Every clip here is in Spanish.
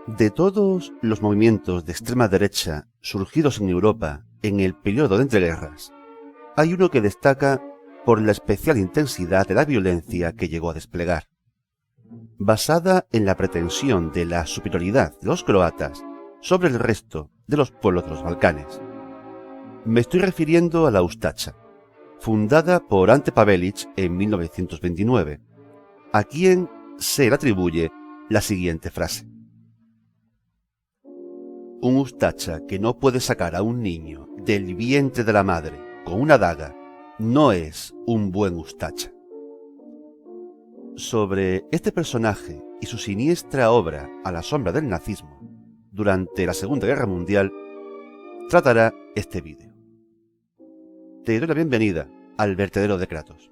De todos los movimientos de extrema derecha surgidos en Europa en el periodo de entreguerras, hay uno que destaca por la especial intensidad de la violencia que llegó a desplegar. Basada en la pretensión de la superioridad de los croatas sobre el resto de los pueblos de los Balcanes. Me estoy refiriendo a la Ustaša, fundada por Ante Pavelić en 1929, a quien se le atribuye la siguiente frase: un Ustaša que no puede sacar a un niño del vientre de la madre con una daga no es un buen Ustaša. Sobre este personaje y su siniestra obra a la sombra del nazismo durante la Segunda Guerra Mundial tratará este vídeo. Te doy la bienvenida al vertedero de Kratos.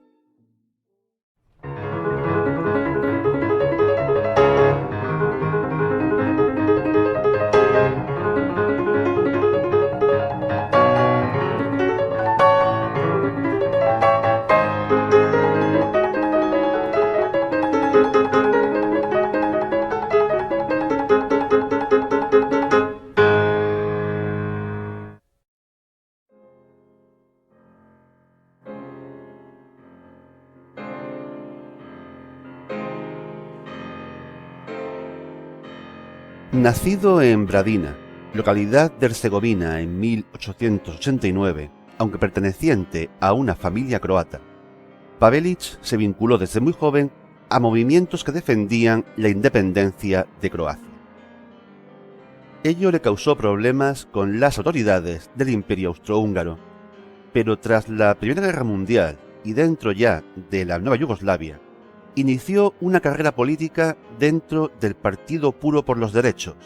Nacido en Bradina, localidad de Herzegovina, en 1889, aunque perteneciente a una familia croata, Pavelić se vinculó desde muy joven a movimientos que defendían la independencia de Croacia. Ello le causó problemas con las autoridades del Imperio Austrohúngaro, pero tras la Primera Guerra Mundial y dentro ya de la nueva Yugoslavia, inició una carrera política dentro del Partido Puro por los Derechos,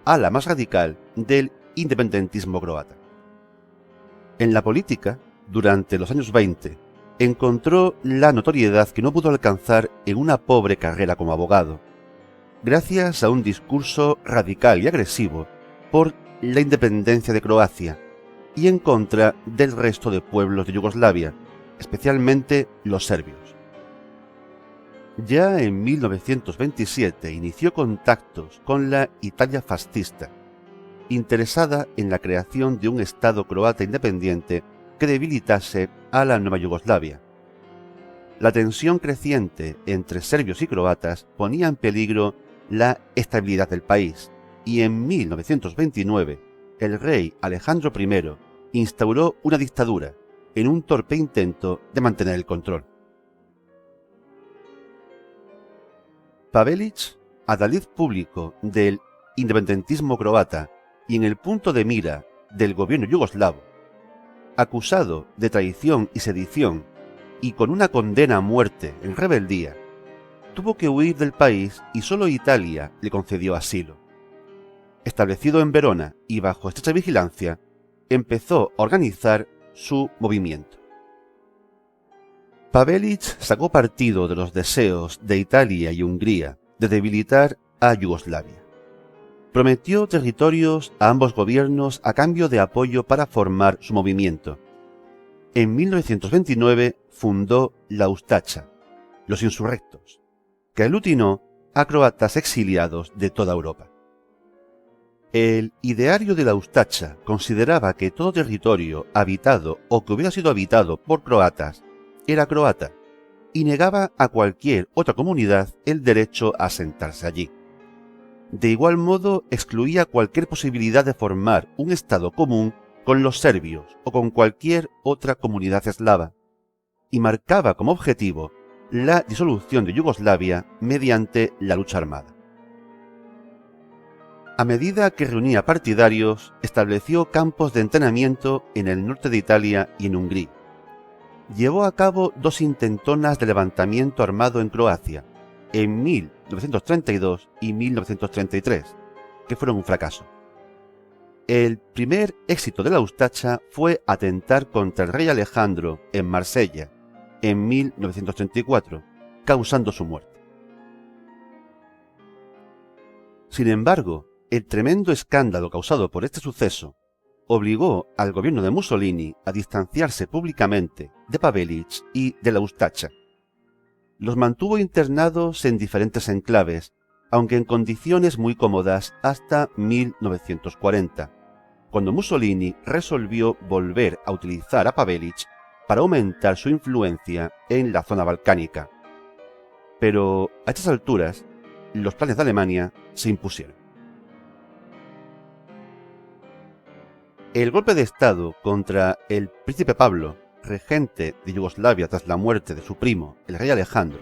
ala más radical del independentismo croata. En la política, durante los años 20, encontró la notoriedad que no pudo alcanzar en una pobre carrera como abogado, gracias a un discurso radical y agresivo por la independencia de Croacia y en contra del resto de pueblos de Yugoslavia, especialmente los serbios. Ya en 1927 inició contactos con la Italia fascista, interesada en la creación de un Estado croata independiente que debilitase a la nueva Yugoslavia. La tensión creciente entre serbios y croatas ponía en peligro la estabilidad del país, y en 1929 el rey Alejandro I instauró una dictadura en un torpe intento de mantener el control. Pavelić, adalid público del independentismo croata y en el punto de mira del gobierno yugoslavo, acusado de traición y sedición y con una condena a muerte en rebeldía, tuvo que huir del país y solo Italia le concedió asilo. Establecido en Verona y bajo estrecha vigilancia, empezó a organizar su movimiento. Pavelić sacó partido de los deseos de Italia y Hungría de debilitar a Yugoslavia. Prometió territorios a ambos gobiernos a cambio de apoyo para formar su movimiento. En 1929 fundó la Ustaša, los insurrectos, que aglutinó a croatas exiliados de toda Europa. El ideario de la Ustaša consideraba que todo territorio habitado o que hubiera sido habitado por croatas era croata y negaba a cualquier otra comunidad el derecho a asentarse allí. De igual modo, excluía cualquier posibilidad de formar un estado común con los serbios o con cualquier otra comunidad eslava, y marcaba como objetivo la disolución de Yugoslavia mediante la lucha armada. A medida que reunía partidarios, estableció campos de entrenamiento en el norte de Italia y en Hungría. Llevó a cabo dos intentonas de levantamiento armado en Croacia, en 1932 y 1933, que fueron un fracaso. El primer éxito de la Ustaša fue atentar contra el rey Alejandro en Marsella, en 1934, causando su muerte. Sin embargo, el tremendo escándalo causado por este suceso obligó al gobierno de Mussolini a distanciarse públicamente de Pavelić y de la Ustaša. Los mantuvo internados en diferentes enclaves aunque en condiciones muy cómodas hasta 1940, cuando Mussolini resolvió volver a utilizar a Pavelić para aumentar su influencia en la zona balcánica. Pero a estas alturas, los planes de Alemania se impusieron. El golpe de Estado contra el príncipe Pablo, regente de Yugoslavia tras la muerte de su primo, el rey Alejandro,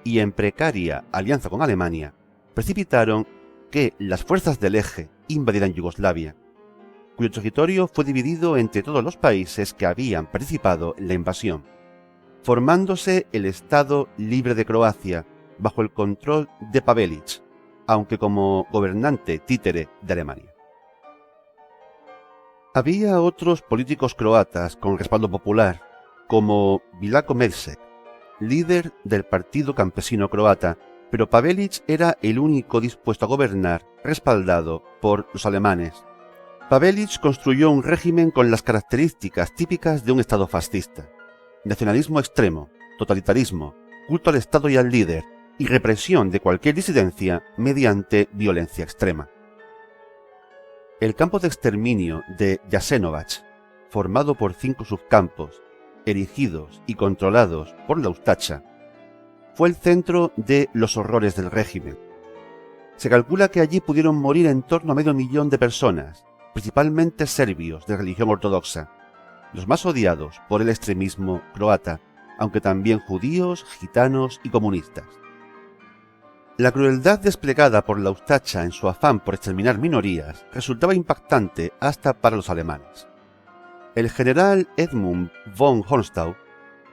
y en precaria alianza con Alemania, precipitaron que las fuerzas del Eje invadieran Yugoslavia, cuyo territorio fue dividido entre todos los países que habían participado en la invasión, formándose el Estado Libre de Croacia bajo el control de Pavelić, aunque como gobernante títere de Alemania. Había otros políticos croatas con respaldo popular, como Vilatko Mesić, líder del Partido Campesino Croata, pero Pavelić era el único dispuesto a gobernar respaldado por los alemanes. Pavelić construyó un régimen con las características típicas de un Estado fascista: nacionalismo extremo, totalitarismo, culto al Estado y al líder, y represión de cualquier disidencia mediante violencia extrema. El campo de exterminio de Jasenovac, formado por 5 subcampos, erigidos y controlados por la Ustaša, fue el centro de los horrores del régimen. Se calcula que allí pudieron morir en torno a 500.000 de personas, principalmente serbios de religión ortodoxa, los más odiados por el extremismo croata, aunque también judíos, gitanos y comunistas. La crueldad desplegada por la Ustaša en su afán por exterminar minorías resultaba impactante hasta para los alemanes. El general Edmund von Hornstau,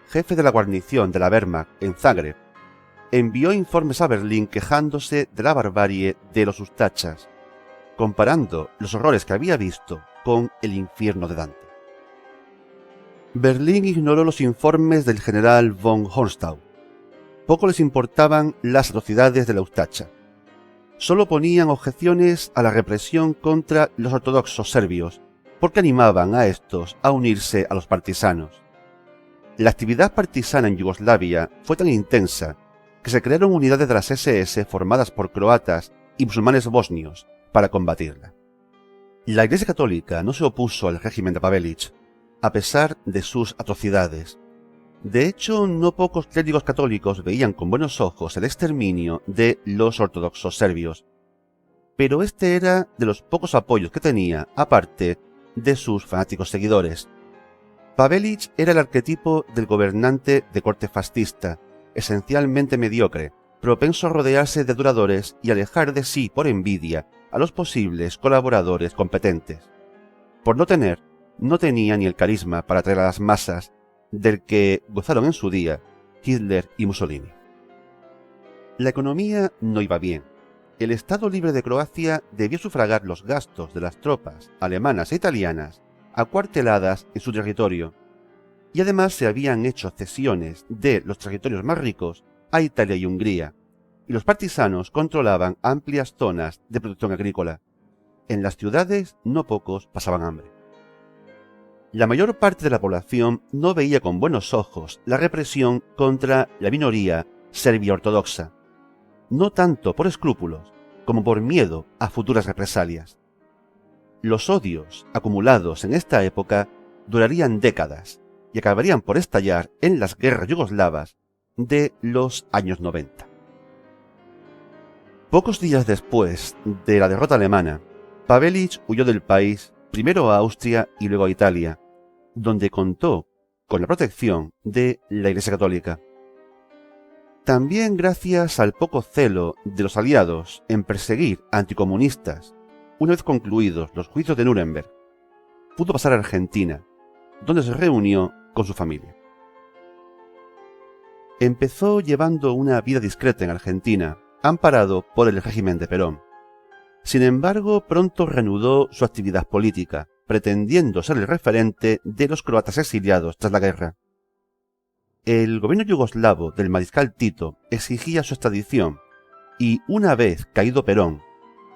jefe de la guarnición de la Wehrmacht en Zagreb, envió informes a Berlín quejándose de la barbarie de los Ustašas, comparando los horrores que había visto con el infierno de Dante. Berlín ignoró los informes del general von Hornstau. Poco les importaban las atrocidades de la Ustaša. Solo ponían objeciones a la represión contra los ortodoxos serbios, porque animaban a estos a unirse a los partisanos. La actividad partisana en Yugoslavia fue tan intensa que se crearon unidades de las SS formadas por croatas y musulmanes bosnios para combatirla. La Iglesia Católica no se opuso al régimen de Pavelić, a pesar de sus atrocidades. De hecho, no pocos clérigos católicos veían con buenos ojos el exterminio de los ortodoxos serbios, pero este era de los pocos apoyos que tenía, aparte de sus fanáticos seguidores. Pavelić era el arquetipo del gobernante de corte fascista, esencialmente mediocre, propenso a rodearse de aduladores y alejar de sí por envidia a los posibles colaboradores competentes. Por no tenía ni el carisma para atraer a las masas del que gozaron en su día Hitler y Mussolini. La economía no iba bien. El Estado Libre de Croacia debió sufragar los gastos de las tropas alemanas e italianas acuarteladas en su territorio, y además se habían hecho cesiones de los territorios más ricos a Italia y Hungría, y los partisanos controlaban amplias zonas de producción agrícola. En las ciudades no pocos pasaban hambre. La mayor parte de la población no veía con buenos ojos la represión contra la minoría serbia ortodoxa, no tanto por escrúpulos como por miedo a futuras represalias. Los odios acumulados en esta época durarían décadas y acabarían por estallar en las guerras yugoslavas de los años 90. Pocos días después de la derrota alemana, Pavelić huyó del país, primero a Austria y luego a Italia, donde contó con la protección de la Iglesia Católica. También gracias al poco celo de los aliados en perseguir a anticomunistas, una vez concluidos los juicios de Nuremberg, pudo pasar a Argentina, donde se reunió con su familia. Empezó llevando una vida discreta en Argentina, amparado por el régimen de Perón. Sin embargo, pronto reanudó su actividad política, pretendiendo ser el referente de los croatas exiliados tras la guerra. El gobierno yugoslavo del mariscal Tito exigía su extradición y, una vez caído Perón,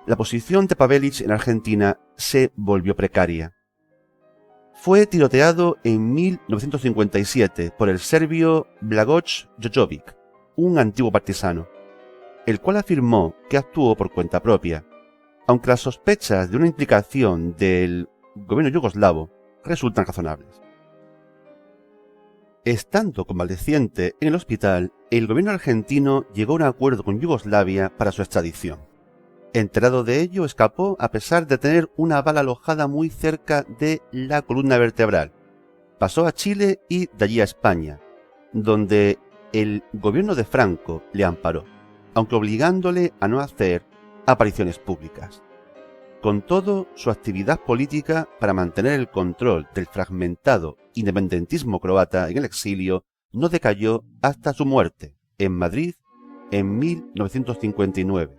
la posición de Pavelić en Argentina se volvió precaria. Fue tiroteado en 1957 por el serbio Blagoje Jojović, un antiguo partisano. el cual afirmó que actuó por cuenta propia, aunque las sospechas de una implicación del gobierno yugoslavo resultan razonables. Estando convaleciente en el hospital, el gobierno argentino llegó a un acuerdo con Yugoslavia para su extradición. Enterado de ello, escapó a pesar de tener una bala alojada muy cerca de la columna vertebral. Pasó a Chile y de allí a España, donde el gobierno de Franco le amparó, aunque obligándole a no hacer apariciones públicas. Con todo, su actividad política para mantener el control del fragmentado independentismo croata en el exilio no decayó hasta su muerte, en Madrid, en 1959.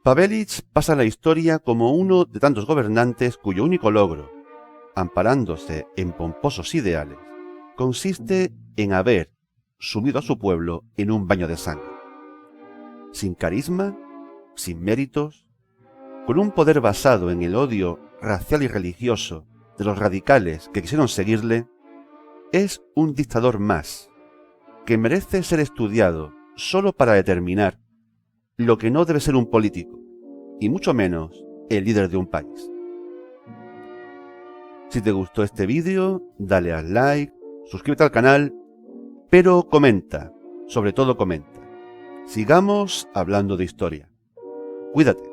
Pavelić pasa a la historia como uno de tantos gobernantes cuyo único logro, amparándose en pomposos ideales, consiste en haber sumido a su pueblo en un baño de sangre. Sin carisma, sin méritos, con un poder basado en el odio racial y religioso de los radicales que quisieron seguirle, es un dictador más, que merece ser estudiado solo para determinar lo que no debe ser un político, y mucho menos el líder de un país. Si te gustó este vídeo, dale al like, suscríbete al canal, pero comenta, sobre todo comenta. Sigamos hablando de historia. Cuídate.